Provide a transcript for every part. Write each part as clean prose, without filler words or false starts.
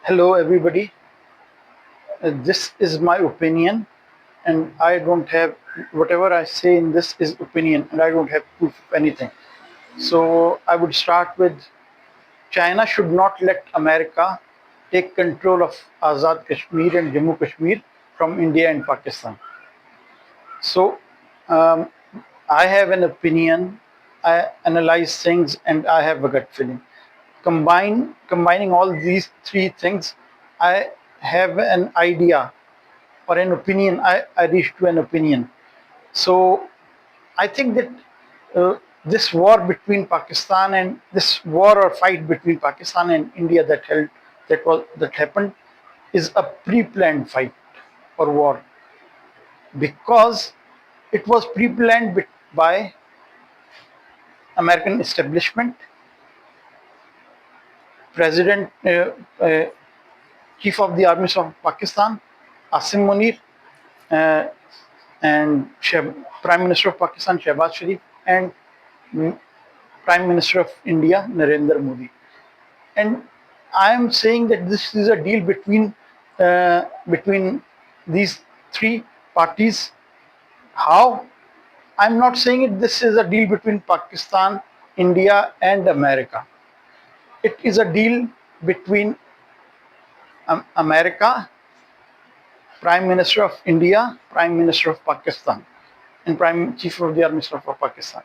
Hello, everybody. This is my opinion, and I don't have whatever I say in this is opinion, and I don't have proof of anything. So I would start with China should not let America take control of Azad Kashmir and Jammu Kashmir from India and Pakistan. So um, I have an opinion, I analyze things, and I have a gut feeling. Combining all these three things, I have an idea or an opinion. I reach to an opinion. So I think that this war between Pakistan and this war or fight between Pakistan and India that happened is a pre-planned fight or war, because it was pre-planned by American establishment, President, Chief of the Armies of Pakistan, Asim Munir, uh, and Prime Minister of Pakistan, Shehbaz Sharif, and Prime Minister of India, Narendra Modi. And I am saying that this is a deal between these three parties. How? I'm not saying it. This is a deal between Pakistan, India, and America. It is a deal between America, Prime Minister of India, Prime Minister of Pakistan, and Prime Chief of the Army Staff of Pakistan.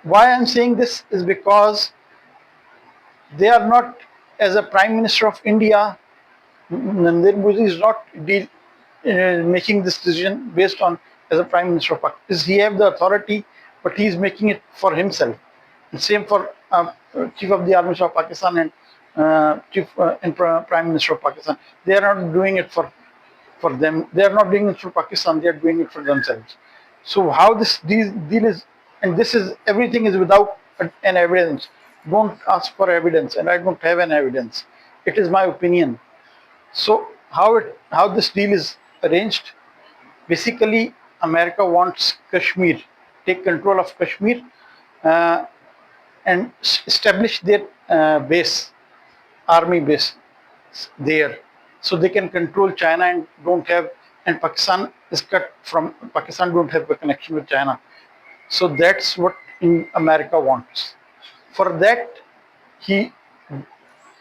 Why I'm saying this is because they are not, as a Prime Minister of India, Narendra Modi is not making this decision based on as a Prime Minister of Pakistan. He have the authority, but he is making it for himself. And same for Chief of the Army of Pakistan and Prime Minister of Pakistan. They are not doing it for them. They are not doing it for Pakistan. They are doing it for themselves. So how this deal is, and this is everything is without an evidence. Don't ask for evidence, and I don't have an evidence. It is my opinion. So how this deal is arranged? Basically, America wants Kashmir, take control of Kashmir, uh, and establish their army base there, so they can control China and don't have, and Pakistan is cut from Pakistan don't have a connection with China. So that's what America wants. For that, he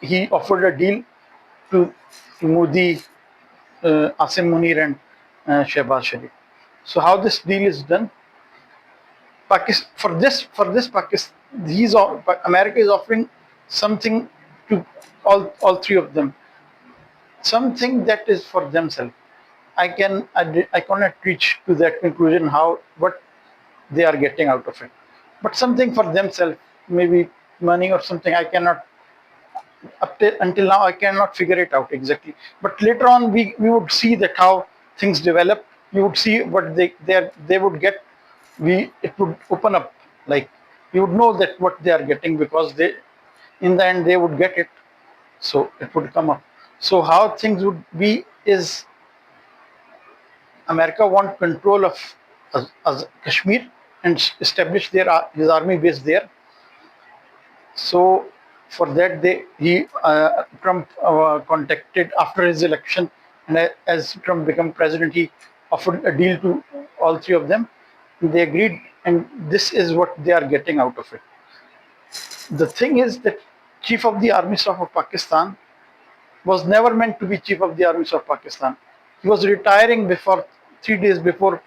he offered a deal to Modi, Asim Munir, and Shehbaz Sharif. So how this deal is done? Pakistan for this Pakistan, America is offering something to all three of them, something that is for themselves. I cannot reach to that conclusion how what they are getting out of it, but something for themselves, maybe money or something. I cannot until now I cannot figure it out exactly. But later on we would see that how things develop. We would see what they would get. It would open up, like we would know that what they are getting, because they in the end they would get it. So it would come up. So how things would be is America want control of Kashmir and establish his army base there. So for that, Trump contacted after his election, and as Trump became president, he offered a deal to all three of them. They agreed, and this is what they are getting out of it. The thing is that Chief of the Army Staff of Pakistan was never meant to be Chief of the Army of Pakistan. He was retiring before 3 days before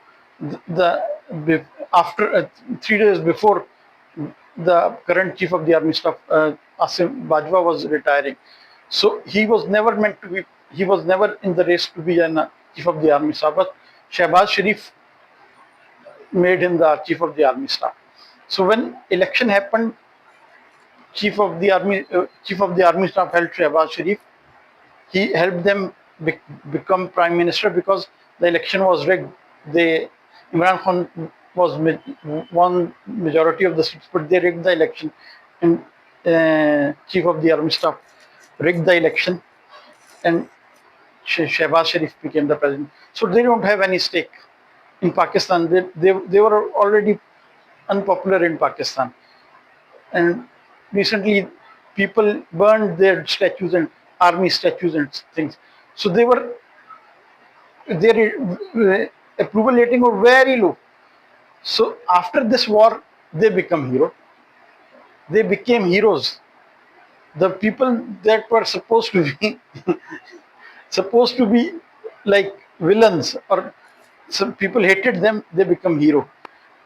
after 3 days before the current Chief of the Army Staff, Asim Bajwa, was retiring. So he was never meant to be. He was never in the race to be an Chief of the Army Staff. But Shehbaz Sharif made him the Chief of the Army Staff. So when election happened, Chief of the Army Staff held Shehbaz Sharif. He helped them become prime minister because the election was rigged. Imran Khan won majority of the seats, but they rigged the election, and Chief of the Army Staff rigged the election, and Shehbaz Sharif became the president. So they don't have any stake in Pakistan. They were already unpopular in Pakistan, and recently people burned their statues, and army statues and things. So their approval rating were very low. So after this war, they become hero. They became heroes. The people that were supposed to be supposed to be like villains, or some people hated them, they become hero.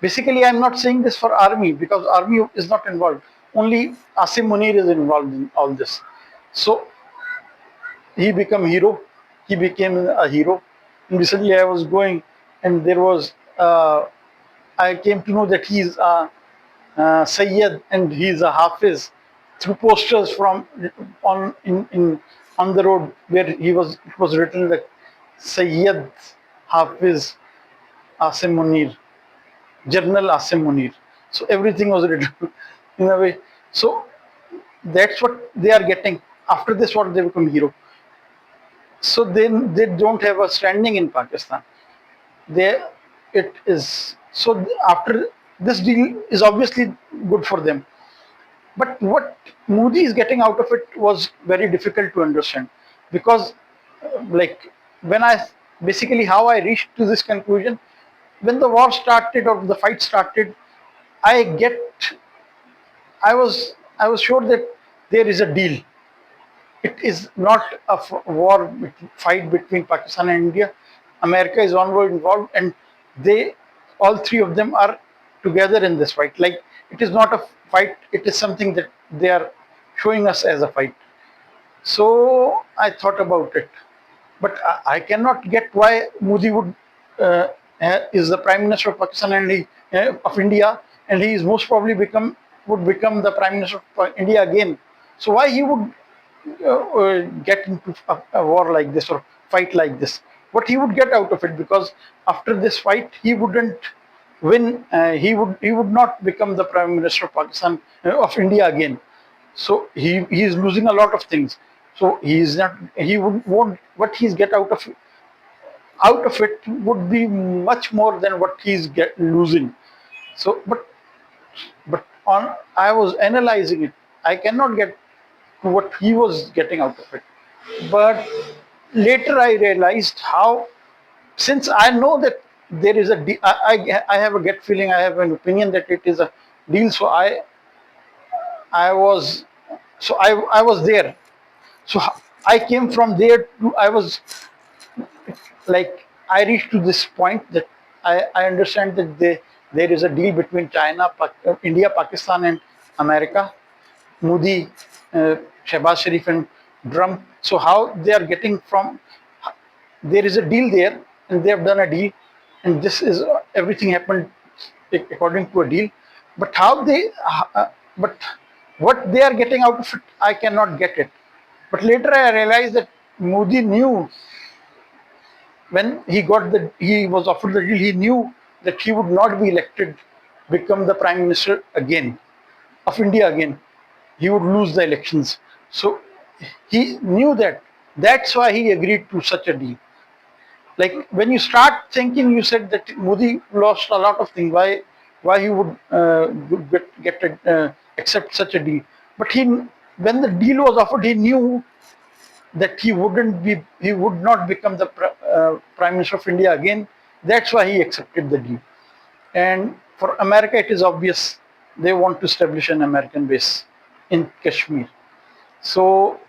Basically, I'm not saying this for army because army is not involved. Only Asim Munir is involved in all this. So he became hero. He became a hero. And recently, I was going, and there was I came to know that he's a Sayyid and he's a Hafiz through posters from on the road where it was written that Sayyid Hafiz Asim Munir, General Asim Munir. So everything was written in a way. So that's what they are getting. After this, what they become hero. So then they don't have a standing in Pakistan. They it is so after this deal is obviously good for them. But what Modi is getting out of it was very difficult to understand because, like, when I basically how I reached to this conclusion, when the war started or the fight started, I get I was sure that there is a deal. It is not a fight between Pakistan and India. America is onward involved, and they all three of them are together in this fight. Like it is not a fight; it is something that they are showing us as a fight. So I thought about it, but I cannot get why Modi would uh, is the Prime Minister of Pakistan and of India, and he is most probably would become the Prime Minister of India again. So why he would get into a war like this or fight like this? What he would get out of it? Because after this fight, he wouldn't win. He would not become the Prime Minister of Pakistan of India again. So he is losing a lot of things. So he is not. He would won't. What he's get out of it would be much more than what he's get losing. So but on I was analyzing it. I cannot get what he was getting out of it. But later I realized how, since I know that there is I have a gut feeling, I have an opinion that it is a deal. So I was, I was there. So I came from there to, I was like, I reached to this point that I understand that there is a deal between China, India, Pakistan, and America. Modi, Shehbaz Sharif, and Drum. So how they are getting from, there is a deal there, and they have done a deal, and this is everything happened according to a deal. But how they, but what they are getting out of it, I cannot get it. But later I realized that Modi knew when he was offered the deal, he knew that he would not be elected, become the Prime Minister again of India again. He would lose the elections. So he knew that. That's why he agreed to such a deal. Like when you start thinking, you said that Modi lost a lot of things. Why he would accept such a deal? But when the deal was offered, he knew that he would not become the Prime Minister of India again. That's why he accepted the deal. And for America, it is obvious they want to establish an American base in Kashmir. So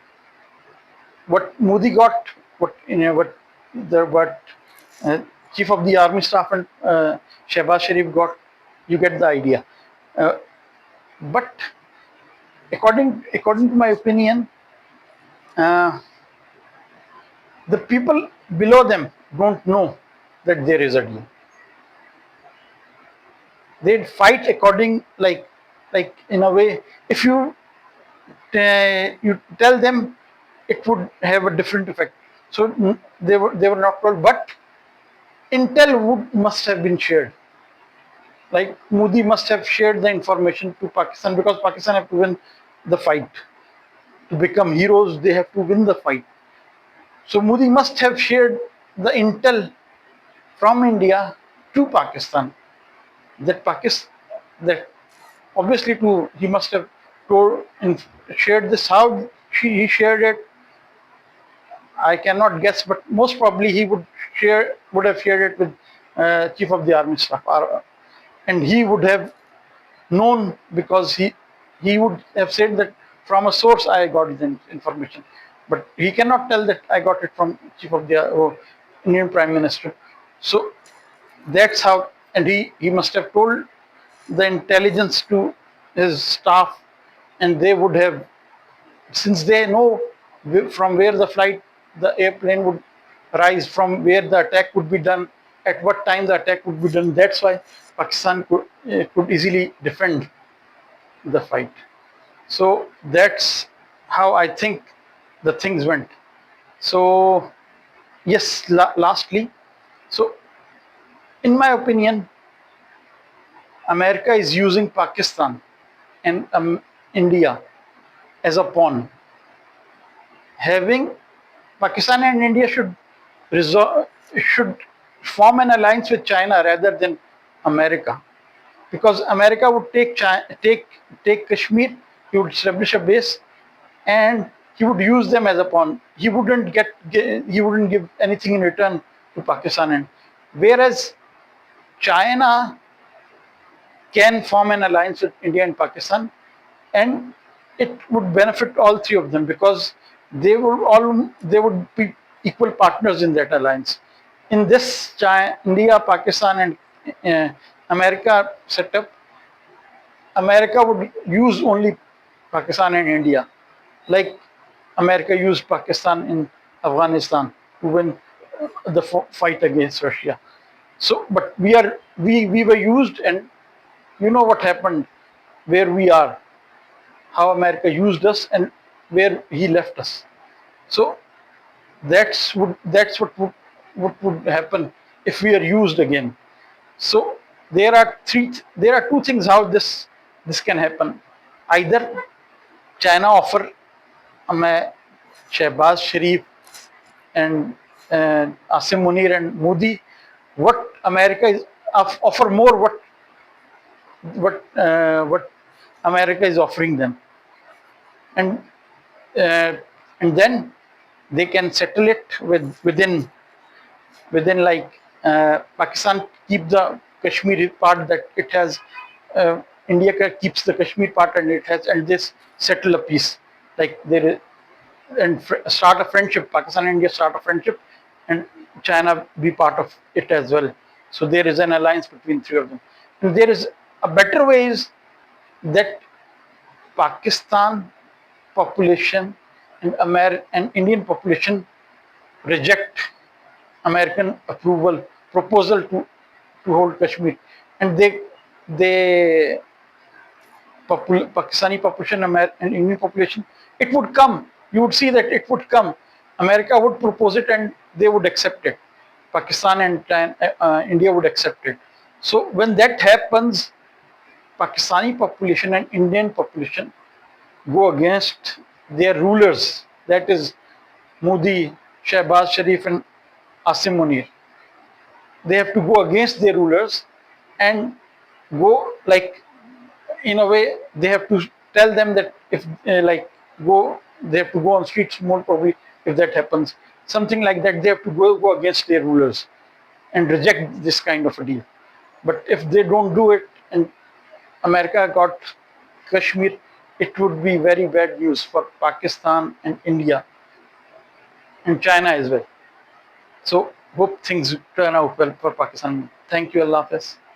what Modi got, what uh, Chief of the Army Staff and Shehbaz Sharif got, you get the idea. Uh, but according to my opinion, uh, the people below them don't know that there is a deal. They fight according, like in a way. If you tell them, it would have a different effect. So they were not told, but intel must have been shared. Like Modi must have shared the information to Pakistan because Pakistan have to win the fight. To become heroes, they have to win the fight. So Modi must have shared the intel from India to Pakistan. That obviously he must have told and shared this. How he shared it, I cannot guess, but most probably he would have shared it with Chief of the Army Staff, and he would have known, because he would have said that from a source I got the information, but he cannot tell that I got it from Chief of the Indian Prime Minister. So that's how, and he must have told the intelligence to his staff, and they would have, since they know from where the airplane would rise, from where the attack would be done, at what time the attack would be done. That's why Pakistan could easily defend the fight. So that's how I think the things went. So yes, lastly, so in my opinion, America is using Pakistan and India as a pawn. Having Pakistan and India should form an alliance with China rather than America, because America would take Kashmir, he would establish a base, and he would use them as a pawn. He wouldn't give anything in return to Pakistan, and whereas China can form an alliance with India and Pakistan, and it would benefit all three of them, because they would be equal partners in that alliance. In this India, Pakistan, and America setup, America would use only Pakistan and India, like America used Pakistan in Afghanistan to win the fight against Russia. So, but we were used, and you know what happened, where we are, how America used us, and where he left us. So that's what would happen if we are used again. So there are two things how this can happen. Either China offer Shehbaz Sharif and Asim Munir and Modi what America is offer more, what America is offering them, and uh, and then they can settle it within like Pakistan keep the Kashmiri part that it has, India keeps the Kashmir part, and it has, and this settle a peace, like there is, and start a friendship. Pakistan and India start a friendship, and China be part of it as well. So there is an alliance between three of them. And there is a better way is that Pakistan population and and Indian population reject American approval proposal to hold Kashmir, and they Pakistani population and Indian population, it would come. You would see that it would come. America would propose it, and they would accept it. Pakistan and India would accept it. So when that happens, Pakistani population and Indian population go against their rulers. That is Modi, Shehbaz Sharif, and Asim Munir. They have to go against their rulers and go, like, in a way they have to tell them that if they have to go on streets more probably. If that happens, something like that, they have to go against their rulers and reject this kind of a deal. But if they don't do it and America got Kashmir, it would be very bad news for Pakistan and India and China as well. So hope things turn out well for Pakistan. Thank you. Allah Hafiz.